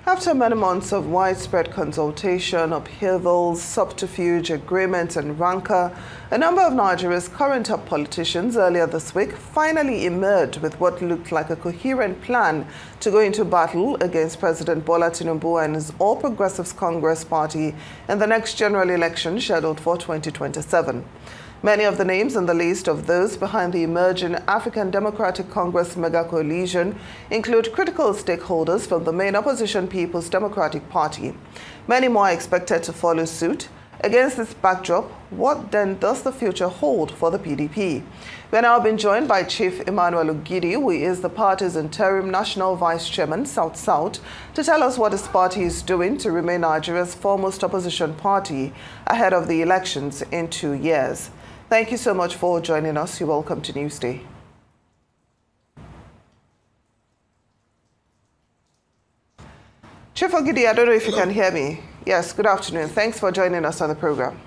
After many months of widespread consultation, upheavals, subterfuge, agreement and rancor, a number of Nigeria's current top politicians earlier this week finally emerged with what looked like a coherent plan to go into battle against President Bola Tinubu and his All Progressives Congress party in the next general election scheduled for 2027. Many of the names on the list of those behind the emerging African Democratic Congress mega coalition include critical stakeholders from the main opposition People's Democratic Party. Many more are expected to follow suit. Against this backdrop, what then does the future hold for the PDP? We are now being joined by Chief Emmanuel Ogidi, who is the party's interim national vice chairman, South-South, to tell us what his party is doing to remain Nigeria's foremost opposition party ahead of the elections in 2 years. Thank you so much for joining us. You're welcome to Newsday. Chief Ogidi, I don't know if you can hear me. Yes, good afternoon. Thanks for joining us on the program.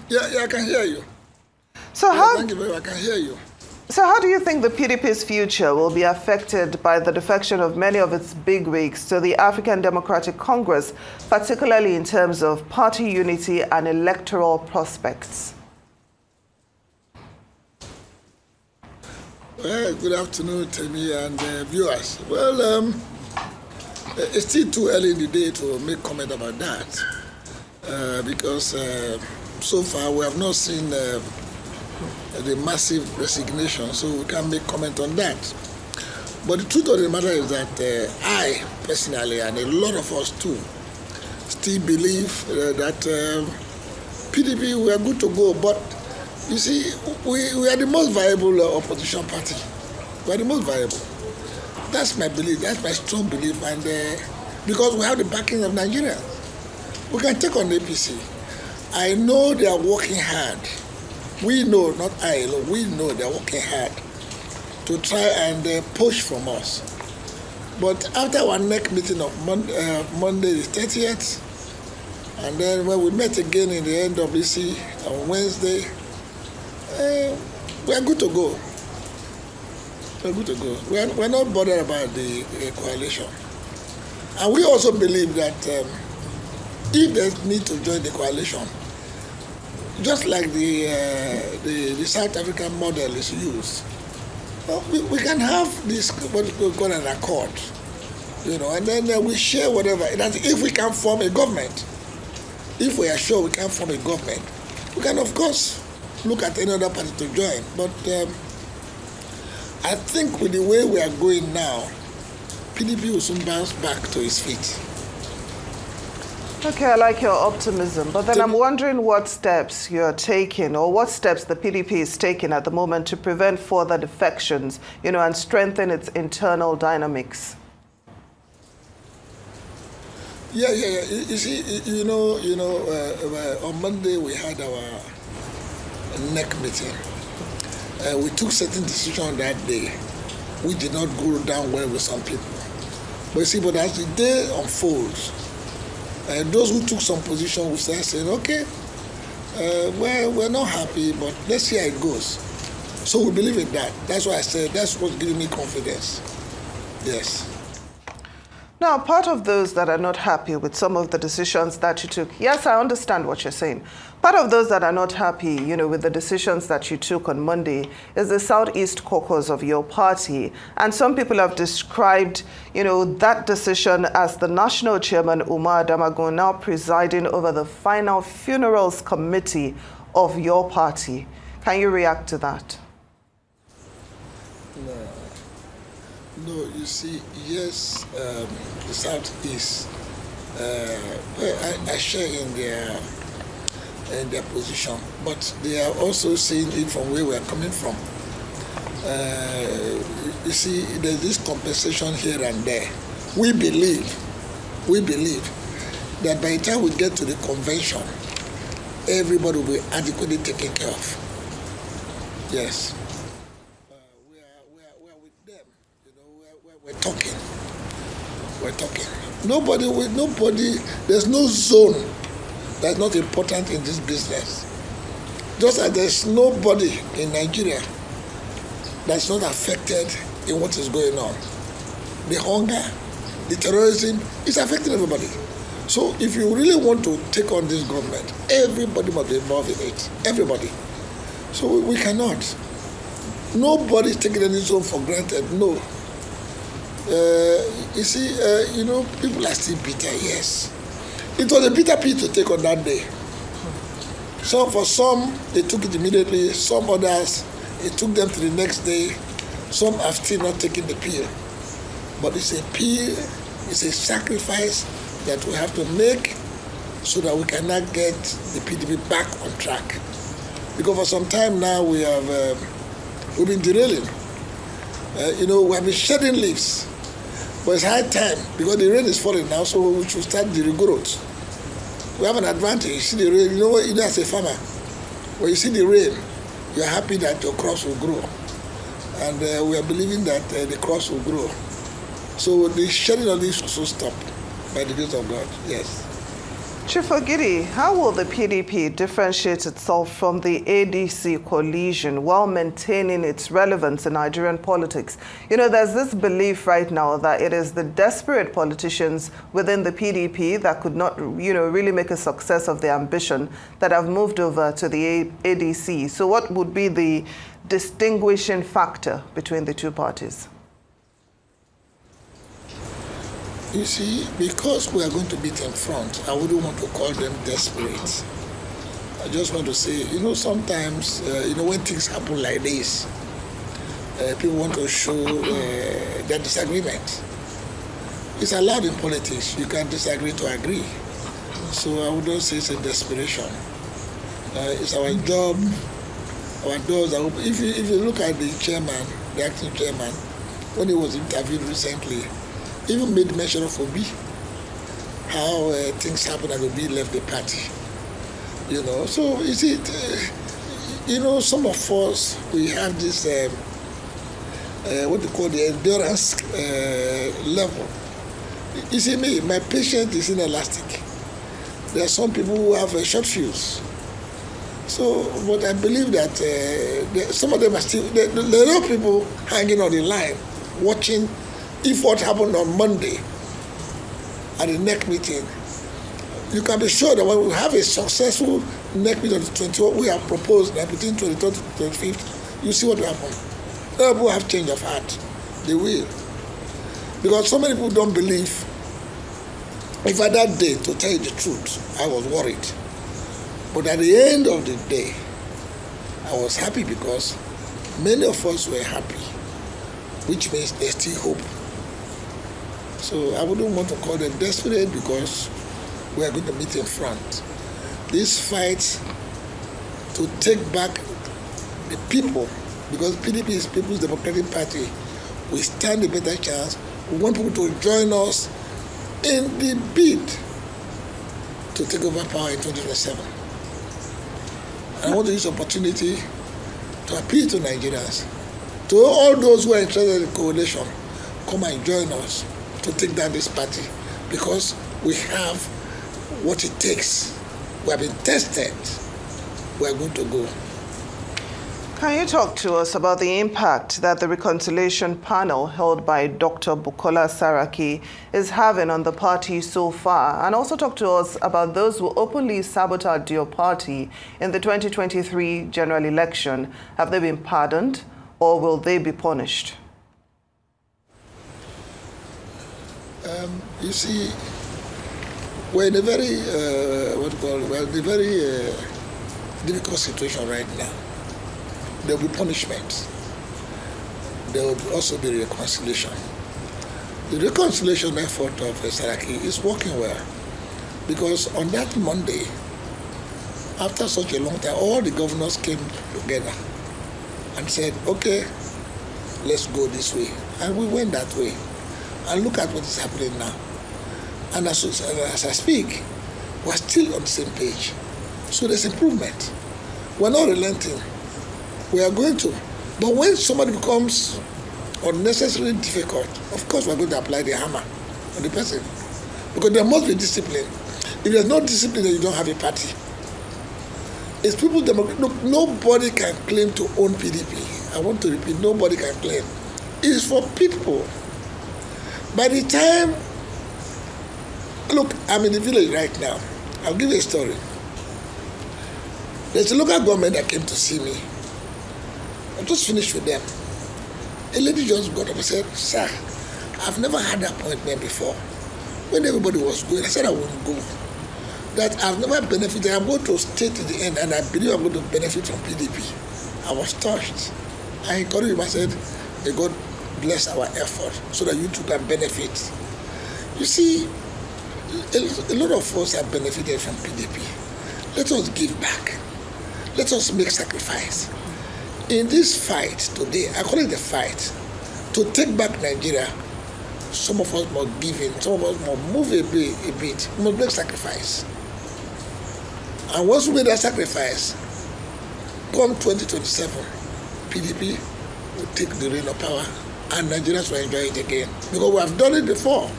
Yeah, I can hear you. So thank you very much. I can hear you. So how do you think the PDP's future will be affected by the defection of many of its bigwigs to the African Democratic Congress, particularly in terms of party unity and electoral prospects? Well, good afternoon, Temi and viewers. Well, it's still too early in the day to make comment about that because so far we have not seen the massive resignation, so we can't make comment on that. But the truth of the matter is that I personally, and a lot of us too, still believe that PDP, we are good to go, but you see, we are the most viable opposition party. We are the most viable. That's my belief. That's my strong belief. And because we have the backing of Nigeria, we can take on the APC. I know they are working hard. We know, not I alone, we know they are working hard to try and push from us. But after our next meeting of Monday the 30th, and then when we met again in the NWC on Wednesday, we are good to go. We're good to go. We're not bothered about the coalition. And we also believe that if there's need to join the coalition, just like the South African model is used, well, we can have this what we call an accord, and then we share whatever. That if we can form a government, if we are sure we can form a government, we can of course look at any other party to join. But I think with the way we are going now, PDP will soon bounce back to its feet. Okay, I like your optimism, but then I'm wondering what steps you're taking or what steps the PDP is taking at the moment to prevent further defections, and strengthen its internal dynamics. Yeah. You see, on Monday we had our NEC meeting. We took certain decisions that day, which did not go down well with some people. But you see, as the day unfolds, those who took some position will start saying, okay, we're not happy, but let's see how it goes. So we believe in that. That's why I said that's what's giving me confidence. Yes. Now, part of those that are not happy with some of the decisions that you took, yes, I understand what you're saying. Part of those that are not happy, with the decisions that you took on Monday is the Southeast Caucus of your party. And some people have described, that decision as the national chairman, Umar Damagun, now presiding over the final funerals committee of your party. Can you react to that? No, you see, yes, the Southeast, I share in their position, but they are also seeing it from where we are coming from. You see, there's this compensation here and there. We believe that by the time we get to the convention, everybody will be adequately taken care of. Yes. We're talking. Nobody, there's no zone that's not important in this business. Just as there's nobody in Nigeria that's not affected in what is going on. The hunger, the terrorism is affecting everybody. So if you really want to take on this government, everybody must be involved in it. Everybody. So we cannot. Nobody is taking any zone for granted. No. You see, people are still bitter, yes. It was a bitter pill to take on that day. So for some, they took it immediately. Some others, it took them to the next day. Some have still not taken the pill. But it's a pill, it's a sacrifice that we have to make so that we cannot get the PDP back on track. Because for some time now we've been derailing. We have been shedding leaves. But it's high time because the rain is falling now, so we should start the regrowth. We have an advantage. You see the rain, as a farmer, when you see the rain, you're happy that your crops will grow. And we are believing that the crops will grow. So the shedding of leaves will also stop by the grace of God, yes. Chief Ogidi, how will the PDP differentiate itself from the ADC coalition while maintaining its relevance in Nigerian politics? There's this belief right now that it is the desperate politicians within the PDP that could not, really make a success of their ambition that have moved over to the ADC. So what would be the distinguishing factor between the two parties? You see, because we are going to beat in front, I wouldn't want to call them desperate. I just want to say, sometimes, when things happen like this, people want to show their disagreement. It's allowed in politics. You can disagree to agree. So I wouldn't say it's a desperation. It's our job. Our doors are open. If you look at the chairman, the acting chairman, when he was interviewed recently, even made mention of Obi, how things happen and Obi left the party. So is it, some of us, we have this, what they call the endurance level. You see me, my patience is inelastic. There are some people who have a short fuse. So, but I believe that some of them are still, there are a lot of people hanging on the line, watching if what happened on Monday at the NEC meeting. You can be sure that when we have a successful NEC meeting on the 21st, we have proposed that between 23rd to 25th, you see what will happen. A lot of people have change of heart. They will. Because so many people don't believe. If at that day, to tell you the truth, I was worried. But at the end of the day, I was happy because many of us were happy, which means there's still hope. So I wouldn't want to call them desperate because we are going to meet in front. This fight to take back the people, because PDP is People's Democratic Party, we stand a better chance. We want people to join us in the bid to take over power in 2027. And I want to use the opportunity to appeal to Nigerians, to all those who are interested in the coalition, come and join us to take down this party because we have what it takes. We have been tested. We are going to go. Can you talk to us about the impact that the reconciliation panel held by Dr. Bukola Saraki is having on the party so far? And also talk to us about those who openly sabotaged your party in the 2023 general election. Have they been pardoned or will they be punished? You see, we're in a very, difficult situation right now. There will be punishment. There will also be reconciliation. The reconciliation effort of Saraki is working well because on that Monday, after such a long time, all the governors came together and said, okay, let's go this way. And we went that way. And look at what is happening now. And as I speak, we're still on the same page. So there's improvement. We're not relenting. We are going to. But when somebody becomes unnecessarily difficult, of course we're going to apply the hammer on the person. Because there must be discipline. If there's no discipline, then you don't have a party. It's people, look, nobody can claim to own PDP. I want to repeat, nobody can claim. It is for people. By the time Look, I'm in the village right now. I'll give you a story. There's a local government that came to see me. I just finished with them. A lady just got up and said, "Sir, I've never had an appointment before. When everybody was going, I said I wouldn't go. That I've never benefited. I'm going to stay to the end, and I believe I'm going to benefit from PDP." I was touched. I encouraged him. I said, "May God bless our effort so that you too can benefit." You see, a lot of us have benefited from PDP. Let us give back. Let us make sacrifice. In this fight today, I call it a fight, to take back Nigeria, some of us must give in, some of us must move a bit, we must make sacrifice. And once we make that sacrifice, come 2027, PDP will take the reign of power and Nigerians will enjoy it again. Because we have done it before.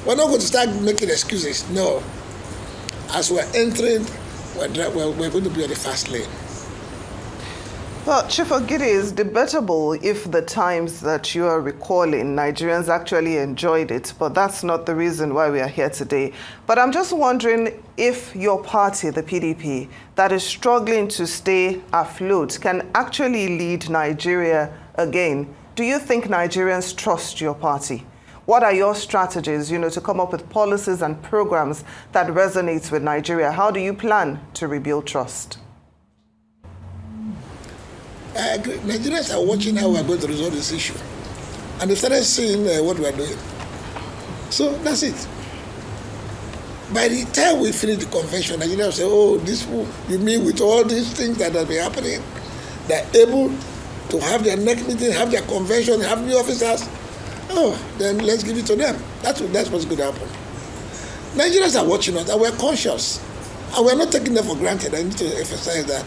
We're not going to start making excuses. No. As we're entering, we're going to be on the fast lane. Well, Chief Ogidi, is debatable if the times that you are recalling, Nigerians actually enjoyed it, but that's not the reason why we are here today. But I'm just wondering if your party, the PDP, that is struggling to stay afloat, can actually lead Nigeria again. Do you think Nigerians trust your party? What are your strategies, to come up with policies and programs that resonates with Nigeria? How do you plan to rebuild trust? I agree. Nigerians are watching how we are going to resolve this issue. And they started seeing what we are doing. So that's it. By the time we finish the convention, Nigerians will say, "Oh, this, you mean with all these things that have been happening, they're able to have their next meeting, have their convention, have new officers? Oh, then let's give it to them." That's what's going to happen. Nigerians are watching us, and we're conscious. And we're not taking them for granted. I need to emphasize that.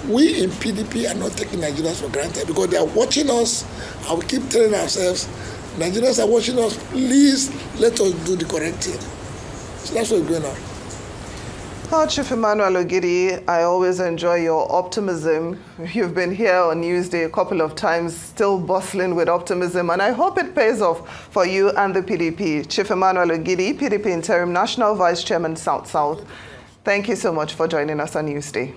We in PDP are not taking Nigerians for granted because they are watching us, and we keep telling ourselves, Nigerians are watching us, please let us do the correct thing. So that's what's going on. Oh, Chief Emmanuel Ogidi, I always enjoy your optimism. You've been here on Newsday a couple of times, still bustling with optimism, and I hope it pays off for you and the PDP. Chief Emmanuel Ogidi, PDP Interim National Vice Chairman, South-South. Thank you so much for joining us on Newsday.